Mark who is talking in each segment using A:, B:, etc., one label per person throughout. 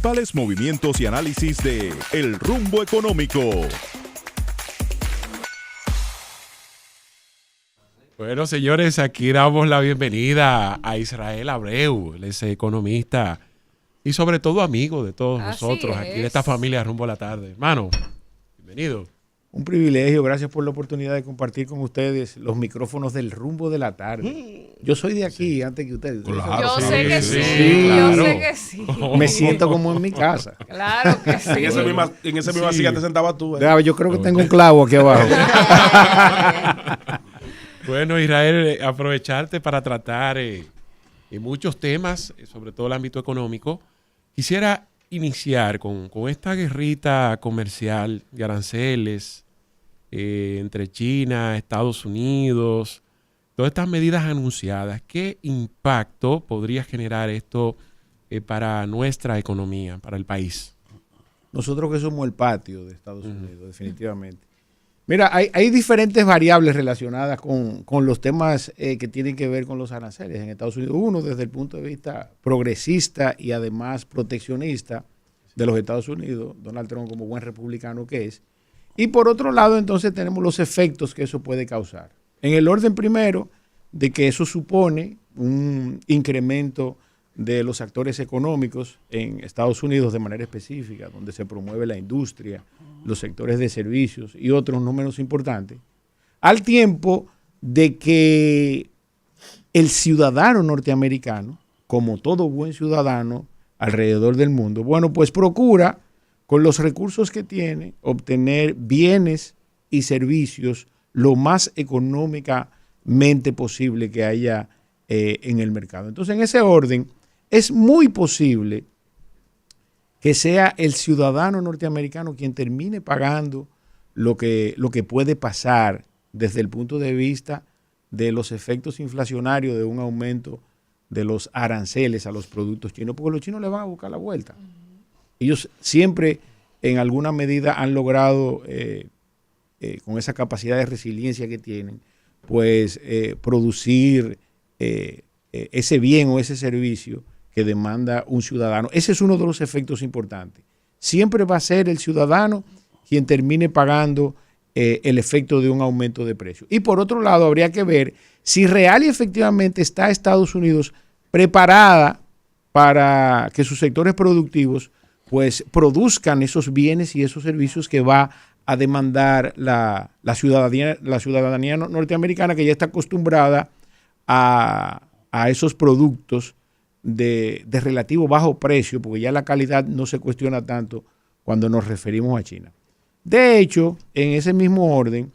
A: principales movimientos y análisis de El Rumbo Económico.
B: Bueno, señores, aquí damos la bienvenida a Israel Abreu. Él es economista y sobre todo amigo de todos nosotros aquí de esta familia Rumbo a la Tarde. Hermano, bienvenido.
C: Un privilegio, gracias por la oportunidad de compartir con ustedes los micrófonos del Rumbo de la Tarde. Yo soy de aquí antes que ustedes.
B: Claro,
D: Yo
B: sí,
D: sé que
B: sí,
D: sí,
B: claro.
D: yo sé que sí.
C: Me siento como en mi casa.
D: Claro que sí.
E: En esa misma silla te sentabas tú.
C: Yo creo que tengo un clavo aquí abajo.
B: Bueno, Israel, aprovecharte para tratar muchos temas, sobre todo el ámbito económico. Quisiera iniciar con esta guerrita comercial de aranceles entre China, Estados Unidos, todas estas medidas anunciadas. ¿Qué impacto podría generar esto para nuestra economía, para el país?
C: Nosotros que somos el patio de Estados Unidos, definitivamente. Mira, hay diferentes variables relacionadas con los temas que tienen que ver con los aranceles en Estados Unidos. Uno, desde el punto de vista progresista y además proteccionista de los Estados Unidos, Donald Trump como buen republicano que es. Y por otro lado, entonces tenemos los efectos que eso puede causar. En el orden primero, de que eso supone un incremento de los actores económicos en Estados Unidos de manera específica, donde se promueve la industria, los sectores de servicios y otros no menos importantes, al tiempo de que el ciudadano norteamericano, como todo buen ciudadano alrededor del mundo, bueno, pues procura, con los recursos que tiene, obtener bienes y servicios lo más económicamente posible que haya en el mercado. Entonces, en ese orden, es muy posible que sea el ciudadano norteamericano quien termine pagando lo que puede pasar desde el punto de vista de los efectos inflacionarios de un aumento de los aranceles a los productos chinos, porque los chinos le van a buscar la vuelta. Ellos siempre en alguna medida han logrado, con esa capacidad de resiliencia que tienen, pues producir ese bien o ese servicio que demanda un ciudadano. Ese es uno de los efectos importantes. Siempre va a ser el ciudadano quien termine pagando el efecto de un aumento de precio. Y por otro lado, habría que ver si real y efectivamente está Estados Unidos preparada para que sus sectores productivos pues produzcan esos bienes y esos servicios que va a demandar la ciudadanía norteamericana, que ya está acostumbrada a esos productos de relativo bajo precio, porque ya la calidad no se cuestiona tanto cuando nos referimos a China. De hecho, en ese mismo orden,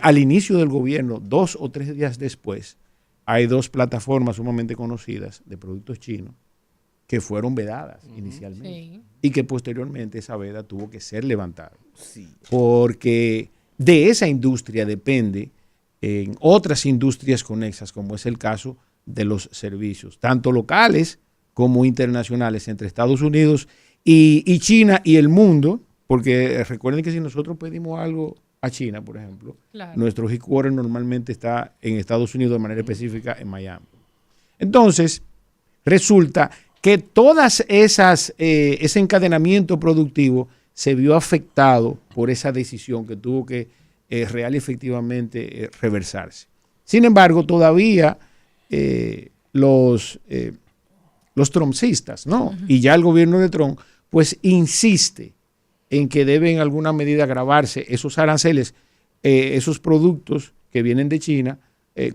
C: al inicio del gobierno, 2 o 3 días después, hay 2 plataformas sumamente conocidas de productos chinos que fueron vedadas inicialmente, sí, y que posteriormente esa veda tuvo que ser levantada. Sí. Porque de esa industria depende en otras industrias conexas, como es el caso de los servicios, tanto locales como internacionales, entre Estados Unidos y China y el mundo, porque recuerden que si nosotros pedimos algo a China, por ejemplo, claro, nuestro headquarter normalmente está en Estados Unidos, de manera específica en Miami. Entonces, resulta que todas esas, ese encadenamiento productivo se vio afectado por esa decisión que tuvo que real y efectivamente reversarse. Sin embargo, todavía los trumpistas, ¿no? Y ya el gobierno de Trump, pues insiste en que deben en alguna medida gravarse esos aranceles, esos productos que vienen de China,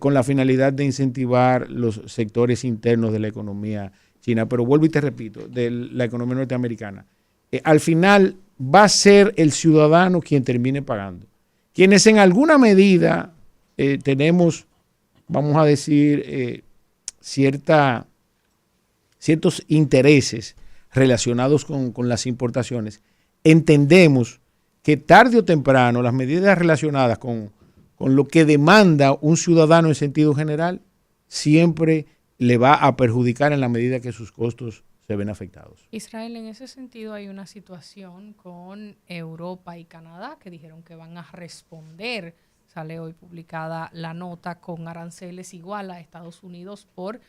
C: con la finalidad de incentivar los sectores internos de la economía china. Pero vuelvo y te repito, de la economía norteamericana. Al final va a ser el ciudadano quien termine pagando. Quienes en alguna medida tenemos, vamos a decir, ciertos intereses relacionados con las importaciones, entendemos que tarde o temprano las medidas relacionadas con lo que demanda un ciudadano en sentido general siempre le va a perjudicar en la medida que sus costos se ven afectados.
D: Israel, en ese sentido hay una situación con Europa y Canadá que dijeron que van a responder. Sale hoy publicada la nota con aranceles igual a Estados Unidos por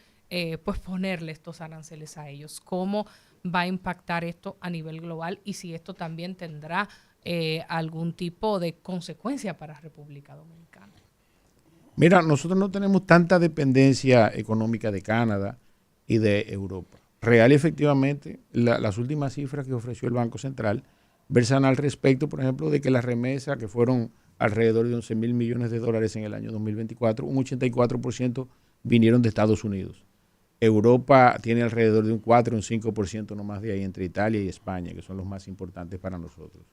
D: pues ponerle estos aranceles a ellos. ¿Cómo va a impactar esto a nivel global y si esto también tendrá algún tipo de consecuencia para República Dominicana.
C: Mira, nosotros no tenemos tanta dependencia económica de Canadá y de Europa. Real y efectivamente, las últimas cifras que ofreció el Banco Central versan al respecto, por ejemplo, de que las remesas, que fueron alrededor de 11,000 millones de dólares en el año 2024, un 84% vinieron de Estados Unidos. Europa tiene alrededor de un 4, un 5% nomás de ahí, entre Italia y España, que son los más importantes para nosotros.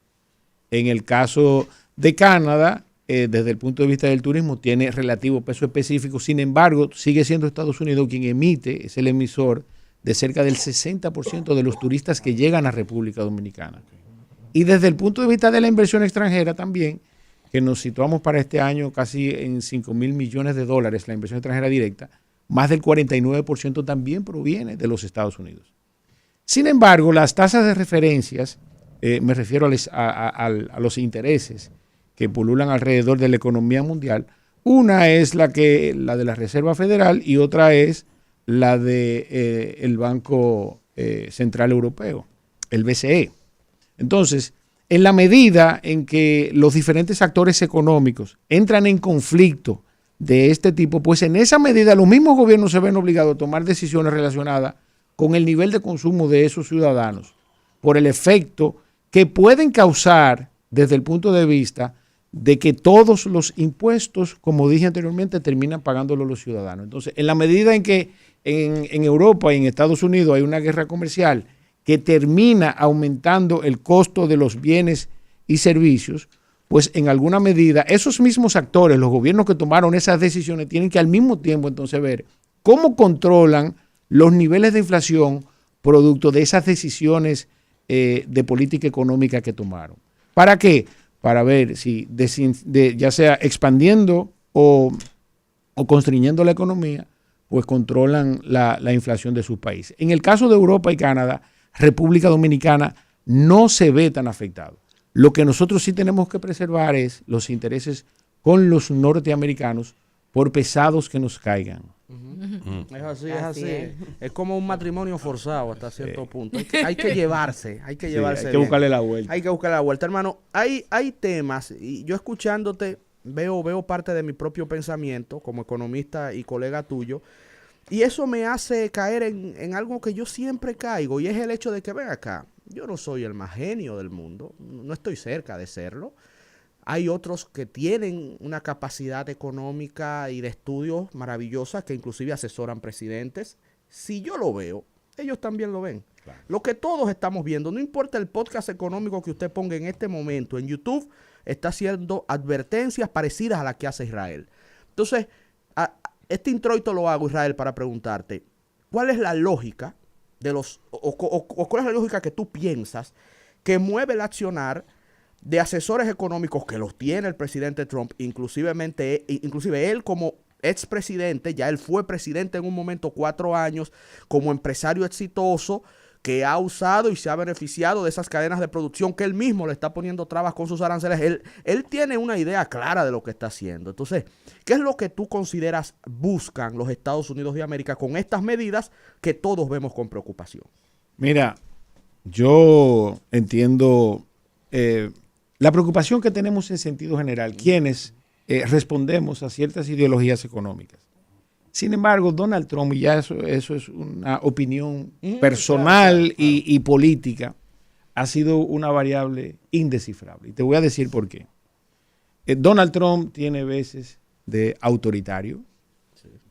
C: En el caso de Canadá, desde el punto de vista del turismo, tiene relativo peso específico. Sin embargo, sigue siendo Estados Unidos quien emite, es el emisor de cerca del 60% de los turistas que llegan a República Dominicana. Y desde el punto de vista de la inversión extranjera también, que nos situamos para este año casi en 5,000 millones de dólares, la inversión extranjera directa, más del 49% también proviene de los Estados Unidos. Sin embargo, las tasas de referencias, me refiero a los intereses que pululan alrededor de la economía mundial, una es la de la Reserva Federal y otra es la de el Banco Central Europeo, el BCE. Entonces, en la medida en que los diferentes actores económicos entran en conflicto de este tipo, pues en esa medida los mismos gobiernos se ven obligados a tomar decisiones relacionadas con el nivel de consumo de esos ciudadanos, por el efecto que pueden causar desde el punto de vista de que todos los impuestos, como dije anteriormente, terminan pagándolo los ciudadanos. Entonces, en la medida en que en Europa y en Estados Unidos hay una guerra comercial que termina aumentando el costo de los bienes y servicios, pues en alguna medida esos mismos actores, los gobiernos que tomaron esas decisiones, tienen que al mismo tiempo entonces ver cómo controlan los niveles de inflación producto de esas decisiones de política económica que tomaron. ¿Para qué? Para ver si ya sea expandiendo o constriñendo la economía, pues controlan la inflación de sus países. En el caso de Europa y Canadá, República Dominicana no se ve tan afectado. Lo que nosotros sí tenemos que preservar es los intereses con los norteamericanos, por pesados que nos caigan.
F: Es así. Es como un matrimonio forzado hasta cierto punto. Hay que llevarse
C: hay que buscarle la vuelta.
F: Hay que buscarle la vuelta, hermano. Hay temas, y yo escuchándote veo parte de mi propio pensamiento como economista y colega tuyo, y eso me hace caer en algo que yo siempre caigo, y es el hecho de que, ven acá, yo no soy el más genio del mundo, no estoy cerca de serlo. Hay otros que tienen una capacidad económica y de estudios maravillosa que inclusive asesoran presidentes. Si yo lo veo, ellos también lo ven. Claro. Lo que todos estamos viendo, no importa el podcast económico que usted ponga en este momento en YouTube, está haciendo advertencias parecidas a las que hace Israel. Entonces, este introito lo hago, Israel, para preguntarte, ¿cuál es la lógica de cuál es la lógica que tú piensas que mueve el accionar de asesores económicos que los tiene el presidente Trump, inclusive él como expresidente, ya él fue presidente en un momento 4 años, como empresario exitoso, que ha usado y se ha beneficiado de esas cadenas de producción que él mismo le está poniendo trabas con sus aranceles? Él tiene una idea clara de lo que está haciendo. Entonces, ¿qué es lo que tú consideras buscan los Estados Unidos de América con estas medidas que todos vemos con preocupación?
C: Mira, yo entiendo la preocupación que tenemos en sentido general, quienes respondemos a ciertas ideologías económicas. Sin embargo, Donald Trump, y ya eso es una opinión personal claro. Y política, ha sido una variable indescifrable. Y te voy a decir por qué. Donald Trump tiene veces de autoritario,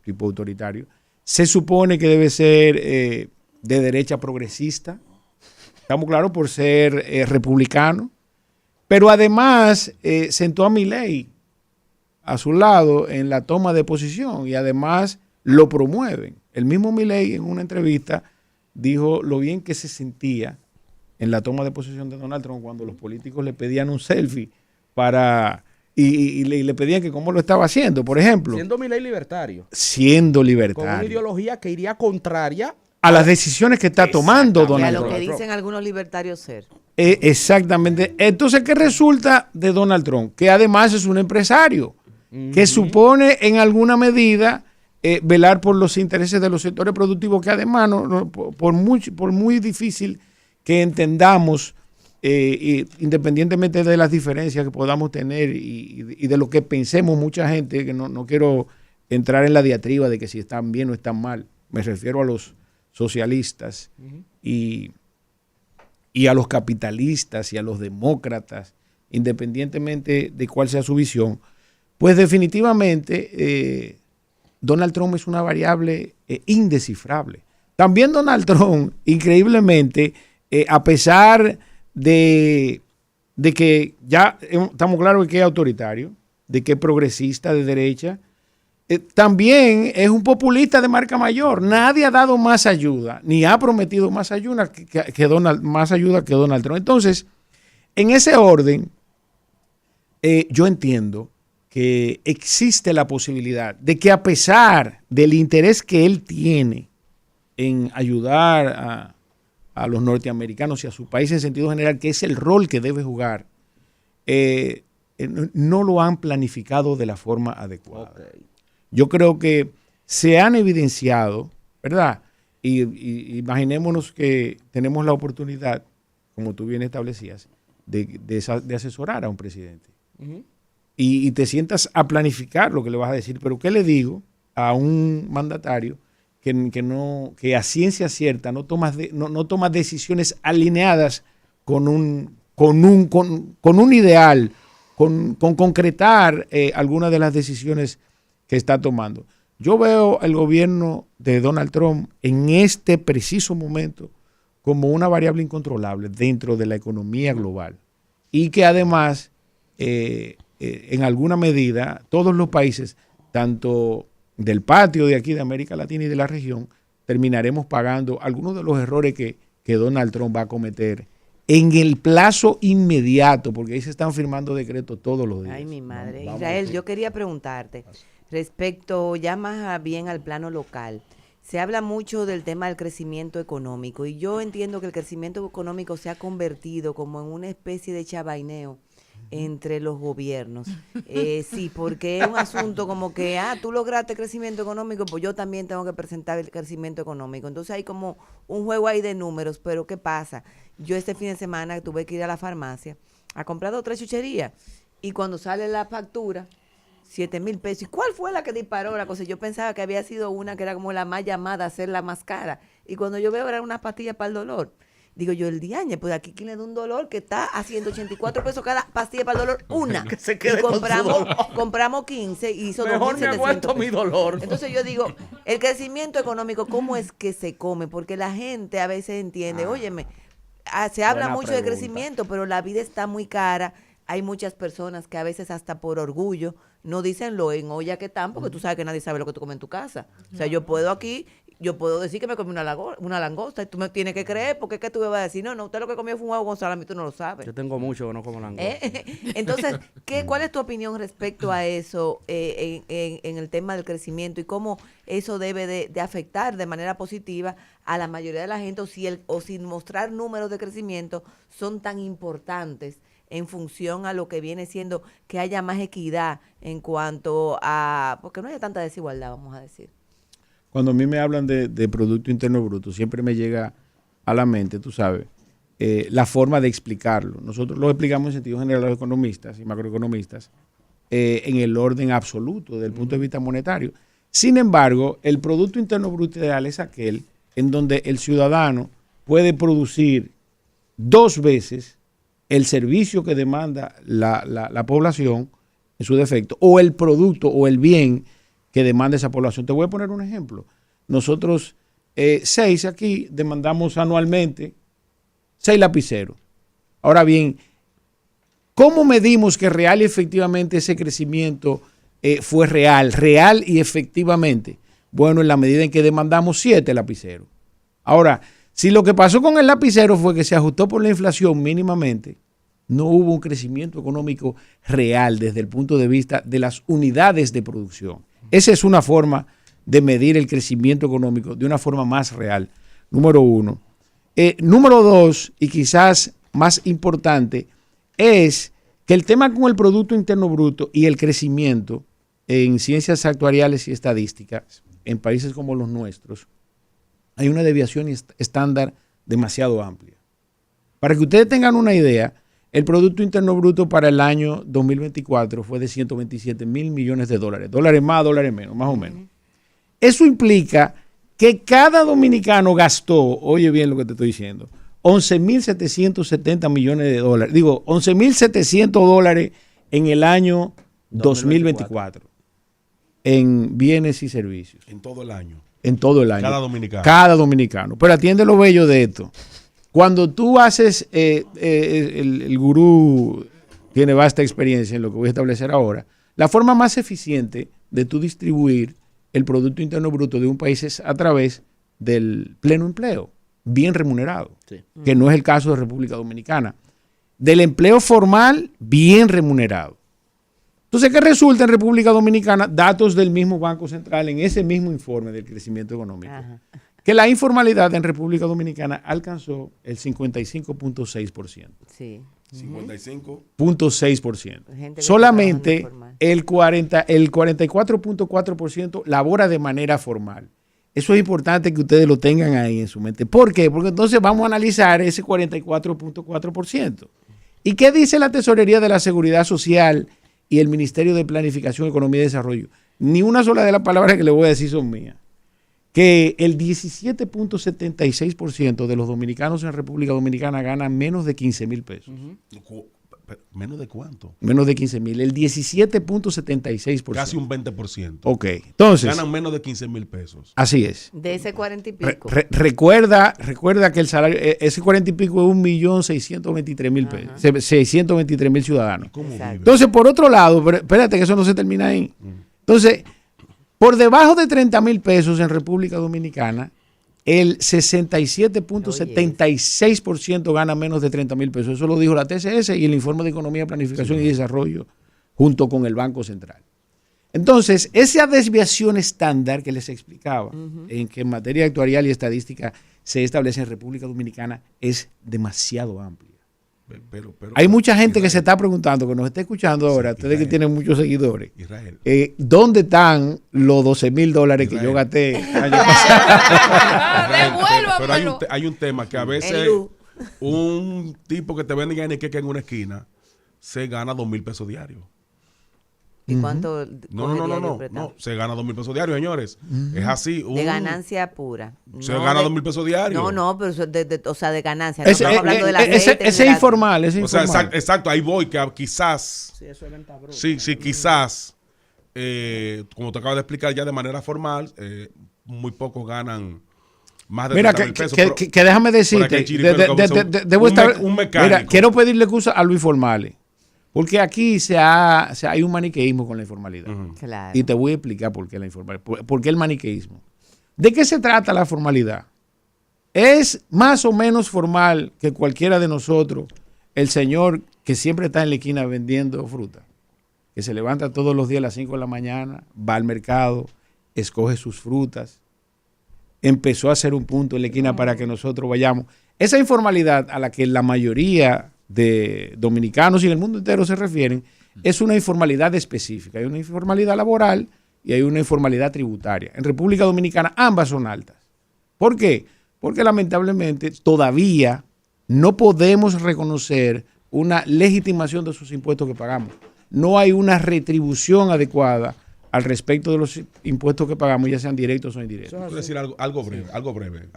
C: tipo autoritario. Se supone que debe ser de derecha progresista. Estamos claros por ser republicano. Pero además sentó a Milei a su lado en la toma de posición y además lo promueven. El mismo Milei en una entrevista dijo lo bien que se sentía en la toma de posición de Donald Trump cuando los políticos le pedían un selfie y le pedían que cómo lo estaba haciendo, por ejemplo.
F: Siendo Milei libertario.
C: Siendo libertario.
F: Con una ideología que iría contraria
C: a las decisiones que está tomando Donald Trump.
G: Y a lo que dicen algunos libertarios ser.
C: Exactamente. Entonces, ¿qué resulta de Donald Trump? Que además es un empresario que supone en alguna medida velar por los intereses de los sectores productivos que además, por muy difícil que entendamos, independientemente de las diferencias que podamos tener y de lo que pensemos mucha gente, que no quiero entrar en la diatriba de que si están bien o están mal, me refiero a los socialistas y a los capitalistas y a los demócratas, independientemente de cuál sea su visión, pues definitivamente Donald Trump es una variable indescifrable. También Donald Trump, increíblemente, a pesar de que ya estamos claros de que es autoritario, de que es progresista de derecha, también es un populista de marca mayor. Nadie ha dado más ayuda, ni ha prometido más ayuda que Donald Trump. Entonces, en ese orden, yo entiendo que existe la posibilidad de que, a pesar del interés que él tiene en ayudar a los norteamericanos y a su país en sentido general, que es el rol que debe jugar, no lo han planificado de la forma adecuada. Okay. Yo creo que se han evidenciado, ¿verdad? Y imaginémonos que tenemos la oportunidad, como tú bien establecías, de asesorar a un presidente. Y te sientas a planificar lo que le vas a decir. Pero ¿qué le digo a un mandatario que a ciencia cierta no toma decisiones alineadas con un ideal, con concretar algunas de las decisiones que está tomando? Yo veo el gobierno de Donald Trump en este preciso momento como una variable incontrolable dentro de la economía global y que además en alguna medida todos los países, tanto del patio de aquí de América Latina y de la región, terminaremos pagando algunos de los errores que Donald Trump va a cometer en el plazo inmediato, porque ahí se están firmando decretos todos los días.
G: Ay, mi madre. Israel, yo quería preguntarte respecto ya más bien al plano local. Se habla mucho del tema del crecimiento económico y yo entiendo que el crecimiento económico se ha convertido como en una especie de chabaineo entre los gobiernos. Sí, porque es un asunto como que, tú lograste crecimiento económico, pues yo también tengo que presentar el crecimiento económico. Entonces hay como un juego ahí de números, pero ¿qué pasa? Yo este fin de semana tuve que ir a la farmacia a comprar 2 o 3 chucherías y cuando sale la factura, 7,000 pesos. ¿Y cuál fue la que disparó la cosa? Yo pensaba que había sido una que era como la más llamada a ser la más cara. Y cuando yo veo era una pastilla para el dolor. Digo yo, el diañe, pues aquí ¿quién le da un dolor que está a 184 pesos cada pastilla para el dolor? Una. Que se quede y compramos 15 y hizo 2,700. Mejor me aguanto mi dolor. Entonces yo digo, el crecimiento económico, ¿cómo es que se come? Porque la gente a veces entiende, óyeme, se habla mucho de crecimiento, pero la vida está muy cara. Hay muchas personas que a veces hasta por orgullo no dicen lo en olla que están, porque tú sabes que nadie sabe lo que tú comes en tu casa. O sea, yo puedo decir que me comí una langosta y tú me tienes que creer, porque es que tú me vas a decir, no, usted lo que comió fue un huevo con salami, tú no lo sabes.
F: Yo tengo mucho que no como langosta.
G: Entonces, ¿cuál es tu opinión respecto a eso en el tema del crecimiento y cómo eso debe de afectar de manera positiva a la mayoría de la gente o si mostrar números de crecimiento son tan importantes en función a lo que viene siendo que haya más equidad en cuanto a, porque no haya tanta desigualdad, vamos a decir?
C: Cuando a mí me hablan de Producto Interno Bruto, siempre me llega a la mente, tú sabes, la forma de explicarlo. Nosotros lo explicamos en sentido general a los economistas y macroeconomistas en el orden absoluto desde el punto de vista monetario. Sin embargo, el Producto Interno Bruto ideal es aquel en donde el ciudadano puede producir 2 veces el servicio que demanda la población en su defecto, o el producto o el bien que demanda esa población. Te voy a poner un ejemplo. Nosotros 6 aquí demandamos anualmente 6 lapiceros. Ahora bien, ¿cómo medimos que real y efectivamente ese crecimiento fue real y efectivamente? Bueno, en la medida en que demandamos 7 lapiceros. Ahora, si lo que pasó con el lapicero fue que se ajustó por la inflación mínimamente, no hubo un crecimiento económico real desde el punto de vista de las unidades de producción. Esa es una forma de medir el crecimiento económico de una forma más real, número 1. Número 2, y quizás más importante, es que el tema con el Producto Interno Bruto y el crecimiento en ciencias actuariales y estadísticas en países como los nuestros, hay una desviación estándar demasiado amplia. Para que ustedes tengan una idea, el Producto Interno Bruto para el año 2024 fue de 127 mil millones de dólares. Dólares más, dólares menos, más o menos. Eso implica que cada dominicano gastó, oye bien lo que te estoy diciendo, 11.770 millones de dólares. Digo, 11.700 dólares en el año 2024 en bienes y servicios.
E: En todo el año.
C: En todo el año.
E: Cada dominicano.
C: Cada dominicano. Pero atiende lo bello de esto. Cuando tú haces, el gurú tiene vasta experiencia en lo que voy a establecer ahora, la forma más eficiente de tú distribuir el Producto Interno Bruto de un país es a través del pleno empleo, bien remunerado, que no es el caso de República Dominicana. Del empleo formal, bien remunerado. Entonces, ¿qué resulta en República Dominicana? Datos del mismo Banco Central en ese mismo informe del crecimiento económico. Ajá. Que la informalidad en República Dominicana alcanzó el 55.6%.
G: Sí.
C: 55.6%. Solamente el 44.4% labora de manera formal. Eso es importante que ustedes lo tengan ahí en su mente. ¿Por qué? Porque entonces vamos a analizar ese 44.4%. ¿Y qué dice la Tesorería de la Seguridad Social y el Ministerio de Planificación, Economía y Desarrollo? Ni una sola de las palabras que le voy a decir son mías. Que el 17.76% de los dominicanos en República Dominicana ganan menos de 15 mil pesos.
E: ¿Menos de cuánto?
C: Menos de 15 mil. El 17.76%.
E: Casi un 20%.
C: Ok. Entonces.
E: Ganan menos de 15 mil pesos.
C: Así es.
G: De ese 40 y pico.
C: Recuerda que el salario, ese 40 y pico es 1.623.000 pesos. 623.000 ciudadanos.
E: ¿Cómo vive?
C: Entonces, por otro lado, espérate que eso no se termina ahí. Entonces, por debajo de 30.000 pesos en República Dominicana, el 67.76% gana menos de 30.000 pesos. Eso lo dijo la TCS y el Informe de Economía, Planificación y Desarrollo junto con el Banco Central. Entonces, esa desviación estándar que les explicaba, en que en materia actuarial y estadística se establece en República Dominicana, es demasiado amplia. Hay mucha gente que se está preguntando, que nos está escuchando ahora, ustedes que tienen muchos seguidores, ¿dónde están los 12.000 dólares que yo gasté el año pasado?
E: Pero hay un tema que a veces un tipo que te vende yaniqueque en una esquina se gana 2.000 pesos diarios.
G: ¿Y cuánto?
E: No, se gana 2.000 pesos diarios, señores. Es así.
G: De ganancia pura.
E: Se gana 2.000 pesos diarios.
G: No, pero o sea, de ganancia.
C: Estamos hablando de la ese es informal, ese
E: informal.
C: O sea,
E: exacto, ahí voy, que quizás.
F: Sí, eso es venta bruta.
E: Sí, quizás. Como te acabo de explicar ya de manera formal, muy pocos ganan más de 30.000 pesos.
C: Que déjame decirte, debo estar. Mira, quiero pedirle excusa a Luis Formales. Porque aquí hay un maniqueísmo con la informalidad.
G: Claro.
C: Y te voy a explicar por qué la informalidad. ¿Por qué el maniqueísmo? ¿De qué se trata la formalidad? Es más o menos formal que cualquiera de nosotros, el señor que siempre está en la esquina vendiendo fruta, que se levanta todos los días a las 5 de la mañana, va al mercado, escoge sus frutas, empezó a hacer un punto en la esquina para que nosotros vayamos. Esa informalidad a la que la mayoría de dominicanos y en el mundo entero se refieren, es una informalidad específica. Hay una informalidad laboral y hay una informalidad tributaria. En República Dominicana ambas son altas. ¿Por qué? Porque lamentablemente todavía no podemos reconocer una legitimación de sus impuestos que pagamos. No hay una retribución adecuada al respecto de los impuestos que pagamos, ya sean directos o indirectos.
E: Quiero decir algo breve.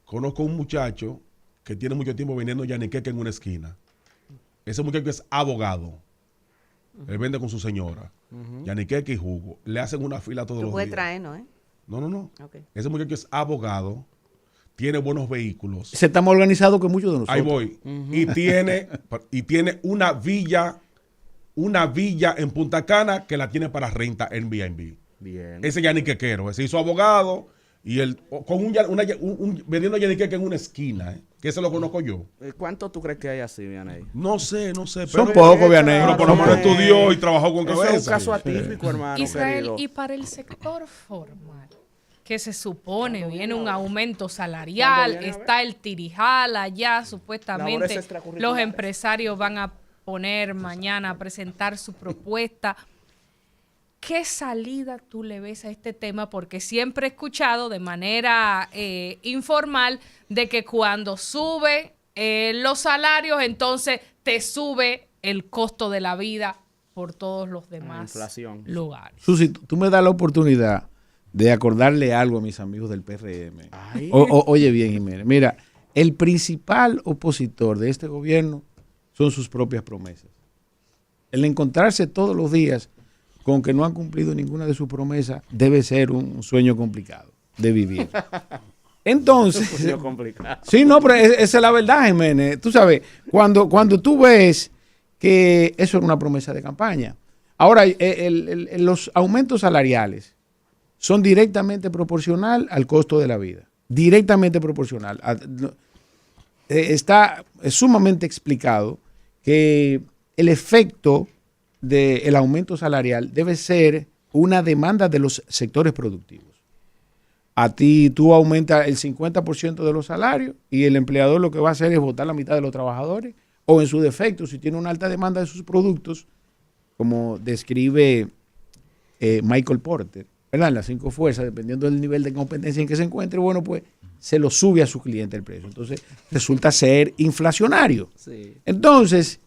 E: Conozco un muchacho que tiene mucho tiempo vendiendo yaniqueque en una esquina. Ese muchacho es abogado. Él vende con su señora. Yaniqueque y jugo. Le hacen una fila todos los días.
G: Tú puedes traer, ¿no?
E: No.
G: Okay.
E: Ese muchacho es abogado. Tiene buenos vehículos.
C: Se está más organizado que muchos de nosotros.
E: Ahí voy. Y tiene una villa en Punta Cana que la tiene para renta en Airbnb.
F: Bien.
E: Ese yaniquequero. Se hizo abogado. Y él, con vendiendo yaniqueque en una esquina, que ese lo conozco yo.
F: ¿Cuánto tú crees que hay así, Vianey?
E: No sé.
C: Son pocos, Vianey.
E: Pero por lo menos estudió y trabajó con cabeza.
F: Es un caso atípico, hermano.
D: Israel,
F: querido.
D: y para el sector formal, que se supone viene un aumento salarial, está el tirijal allá, supuestamente los empresarios van a poner mañana a presentar su propuesta. ¿qué salida tú le ves a este tema? Porque siempre he escuchado de manera informal de que cuando sube los salarios, entonces te sube el costo de la vida por todos los demás lugares.
C: Susi, tú me das la oportunidad de acordarle algo a mis amigos del PRM. Oye bien, Jiménez. Mira, el principal opositor de este gobierno son sus propias promesas. El encontrarse todos los días con que no han cumplido ninguna de sus promesas debe ser un sueño complicado de vivir. Entonces, sí, no, pero esa es la verdad, Jiménez. Tú sabes, cuando tú ves que eso era una promesa de campaña. Ahora, los aumentos salariales son directamente proporcional al costo de la vida. Directamente proporcional. Es sumamente explicado que el efecto del aumento salarial debe ser una demanda de los sectores productivos. Tú aumentas el 50% de los salarios y el empleador lo que va a hacer es botar la mitad de los trabajadores, o en su defecto, si tiene una alta demanda de sus productos, como describe Michael Porter, ¿verdad? En las 5 fuerzas, dependiendo del nivel de competencia en que se encuentre, bueno, pues se lo sube a su cliente el precio. Entonces, resulta ser inflacionario. Sí. Entonces,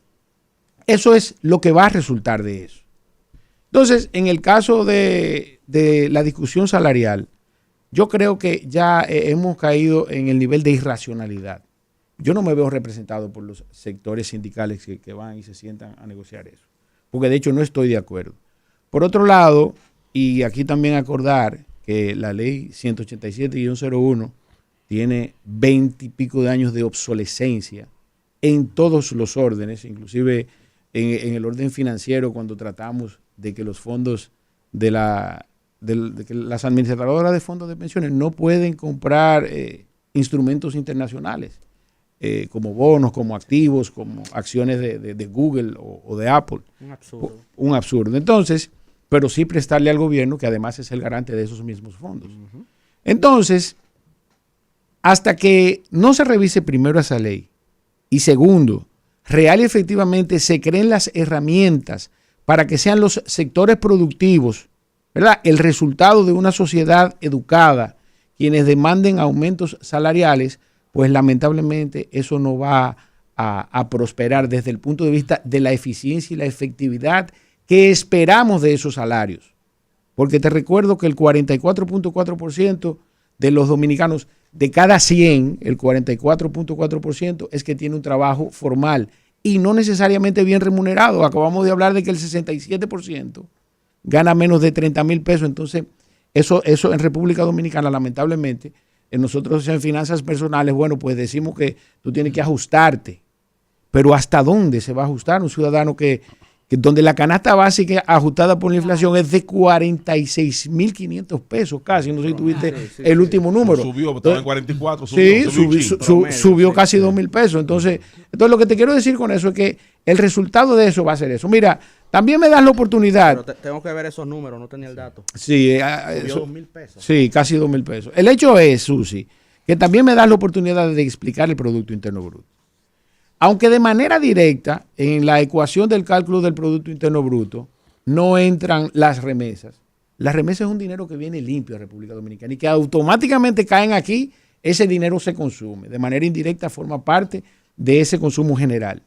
C: eso es lo que va a resultar de eso. Entonces, en el caso de la discusión salarial, yo creo que ya hemos caído en el nivel de irracionalidad. Yo no me veo representado por los sectores sindicales que van y se sientan a negociar eso, porque de hecho no estoy de acuerdo. Por otro lado, y aquí también acordar que la ley 187-01 tiene 20 y pico de años de obsolescencia en todos los órdenes, inclusive en el orden financiero, cuando tratamos de que los fondos de que las administradoras de fondos de pensiones no pueden comprar instrumentos internacionales, como bonos, como activos, como acciones de Google o de Apple.
F: Un absurdo.
C: Un absurdo. Entonces, pero sí prestarle al gobierno, que además es el garante de esos mismos fondos. Uh-huh. Entonces, hasta que no se revise primero esa ley, y segundo, real y efectivamente se creen las herramientas para que sean los sectores productivos, ¿verdad?, el resultado de una sociedad educada, quienes demanden aumentos salariales, pues lamentablemente eso no va a prosperar desde el punto de vista de la eficiencia y la efectividad que esperamos de esos salarios. Porque te recuerdo que el 44.4% de los dominicanos, de cada 100, el 44.4% es que tiene un trabajo formal y no necesariamente bien remunerado. Acabamos de hablar de que el 67% gana menos de 30,000 pesos. Entonces, eso en República Dominicana, lamentablemente, nosotros en finanzas personales, bueno, pues decimos que tú tienes que ajustarte. Pero ¿hasta dónde se va a ajustar un ciudadano que donde la canasta básica ajustada por la inflación es de 46,500 pesos casi? No sé si tuviste el último número.
E: Subió, estaba en 44,
C: subió casi 2,000 pesos. Entonces, lo que te quiero decir con eso es que el resultado de eso va a ser eso. Mira, también me das la oportunidad.
F: Pero tengo que ver esos números, no tenía el dato.
C: Sí,
F: subió 2,000 pesos.
C: Sí, casi 2,000 pesos. El hecho es, Susi, que también me das la oportunidad de explicar el Producto Interno Bruto. Aunque de manera directa, en la ecuación del cálculo del Producto Interno Bruto, no entran las remesas. Las remesas es un dinero que viene limpio a República Dominicana y que automáticamente caen aquí, ese dinero se consume. De manera indirecta forma parte de ese consumo general.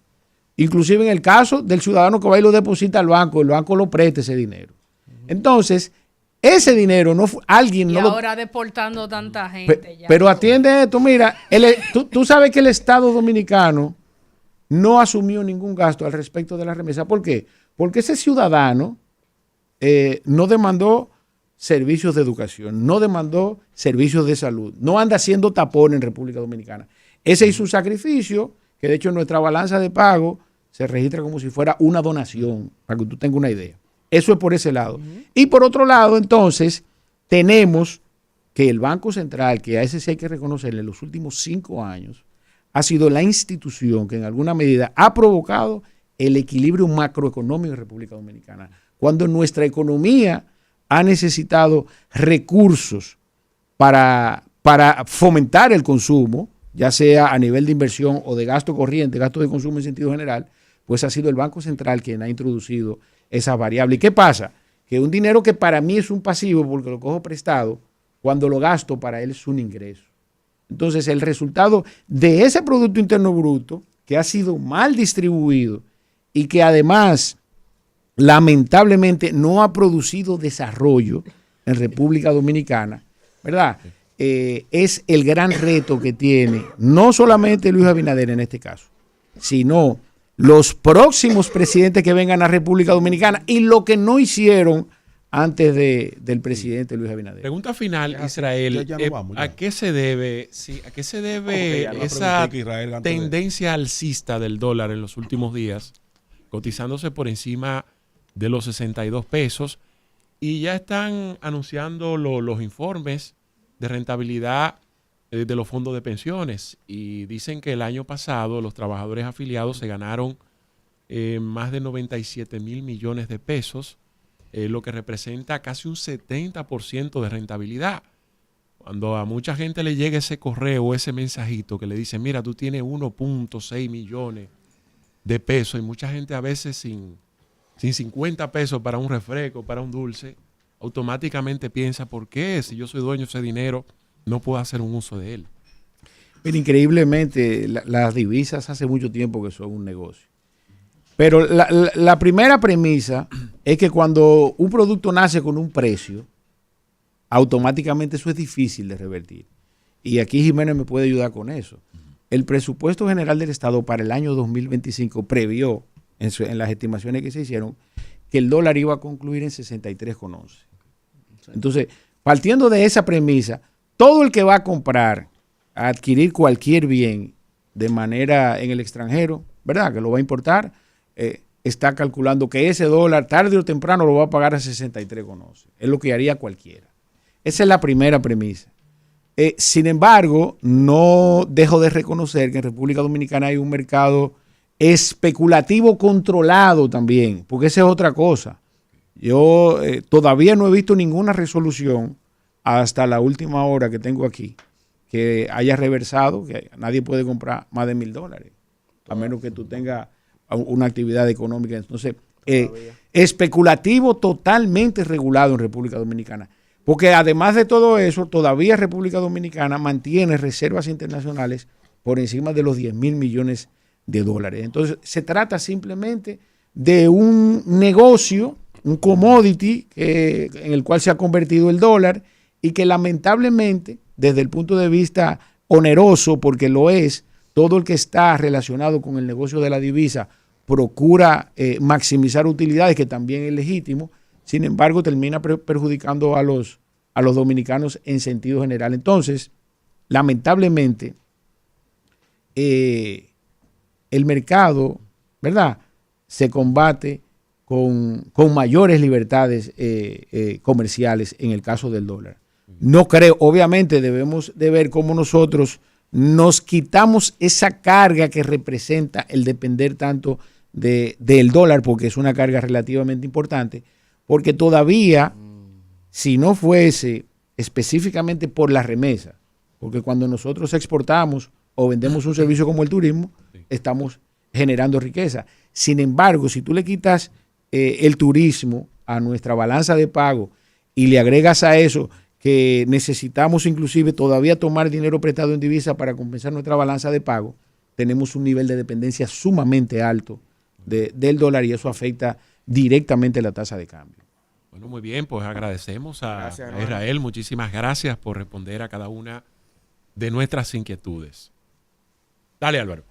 C: Inclusive en el caso del ciudadano que va y lo deposita al banco, el banco lo presta ese dinero. Entonces, ese dinero alguien no
D: ahora deportando tanta gente.
C: Pero atiende esto, mira, tú sabes que el Estado Dominicano no asumió ningún gasto al respecto de la remesa. ¿Por qué? Porque ese ciudadano no demandó servicios de educación, no demandó servicios de salud, no anda haciendo tapón en República Dominicana. Ese hizo un sacrificio que de hecho en nuestra balanza de pago se registra como si fuera una donación, para que tú tengas una idea. Eso es por ese lado. Uh-huh. Y por otro lado, entonces, tenemos que el Banco Central, que a ese sí hay que reconocerle, en los últimos 5 años, ha sido la institución que en alguna medida ha provocado el equilibrio macroeconómico en República Dominicana. Cuando nuestra economía ha necesitado recursos para fomentar el consumo, ya sea a nivel de inversión o de gasto corriente, gasto de consumo en sentido general, pues ha sido el Banco Central quien ha introducido esa variable. ¿Y qué pasa? que un dinero que para mí es un pasivo porque lo cojo prestado, cuando lo gasto para él es un ingreso. Entonces el resultado de ese Producto Interno Bruto que ha sido mal distribuido y que además lamentablemente no ha producido desarrollo en República Dominicana, ¿verdad? Es el gran reto que tiene no solamente Luis Abinader en este caso, sino los próximos presidentes que vengan a República Dominicana y lo que no hicieron antes del presidente Luis Abinader.
B: Pregunta final, Israel.
E: Ya no vamos, ya.
B: ¿A qué se debe, a qué se debe
E: Ok, ya no
B: esa
E: pregunté que Israel antes de-
B: tendencia alcista del dólar en los últimos días, cotizándose por encima de los 62 pesos? Y ya están anunciando los informes de rentabilidad de los fondos de pensiones. Y dicen que el año pasado los trabajadores afiliados se ganaron más de 97 mil millones de pesos, lo que representa casi un 70% de rentabilidad. Cuando a mucha gente le llega ese correo o ese mensajito que le dice, mira, tú tienes 1.6 millones de pesos, y mucha gente a veces sin 50 pesos para un refresco, para un dulce, automáticamente piensa, ¿por qué? Si yo soy dueño de ese dinero, no puedo hacer un uso de él.
C: Mira, increíblemente, las divisas hace mucho tiempo que son un negocio. Pero la primera premisa es que cuando un producto nace con un precio, automáticamente eso es difícil de revertir. Y aquí Jiménez me puede ayudar con eso. El presupuesto general del Estado para el año 2025 previó, en las estimaciones que se hicieron, que el dólar iba a concluir en 63,11. Entonces, partiendo de esa premisa, todo el que va a comprar, a adquirir cualquier bien de manera en el extranjero, ¿verdad? Que lo va a importar, está calculando que ese dólar tarde o temprano lo va a pagar a 63,11. Es lo que haría cualquiera. Esa es la primera premisa. Sin embargo, no dejo de reconocer que en República Dominicana hay un mercado especulativo controlado también, porque esa es otra cosa. Yo todavía no he visto ninguna resolución hasta la última hora que tengo aquí que haya reversado, que nadie puede comprar más de $1,000, a menos que tú tengas una actividad económica. Entonces, especulativo totalmente regulado en República Dominicana. Porque además de todo eso, todavía República Dominicana mantiene reservas internacionales por encima de los 10,000 millones de dólares. Entonces, se trata simplemente de un negocio, un commodity en el cual se ha convertido el dólar y que lamentablemente, desde el punto de vista oneroso, porque lo es, todo el que está relacionado con el negocio de la divisa procura maximizar utilidades, que también es legítimo. Sin embargo, termina perjudicando a los dominicanos en sentido general. Entonces, lamentablemente, el mercado, ¿verdad?, se combate con mayores libertades comerciales en el caso del dólar. No creo, obviamente debemos de ver cómo nosotros nos quitamos esa carga que representa el depender tanto del dólar, porque es una carga relativamente importante, porque todavía, si no fuese específicamente por la remesa, porque cuando nosotros exportamos o vendemos un servicio como el turismo, estamos generando riqueza. Sin embargo, si tú le quitas el turismo a nuestra balanza de pago y le agregas a eso que necesitamos inclusive todavía tomar dinero prestado en divisa para compensar nuestra balanza de pago, tenemos un nivel de dependencia sumamente alto del dólar y eso afecta directamente la tasa de cambio.
B: Bueno, muy bien, pues agradecemos a
F: Gracias,
B: Israel. Muchísimas gracias por responder a cada una de nuestras inquietudes. Dale, Álvaro.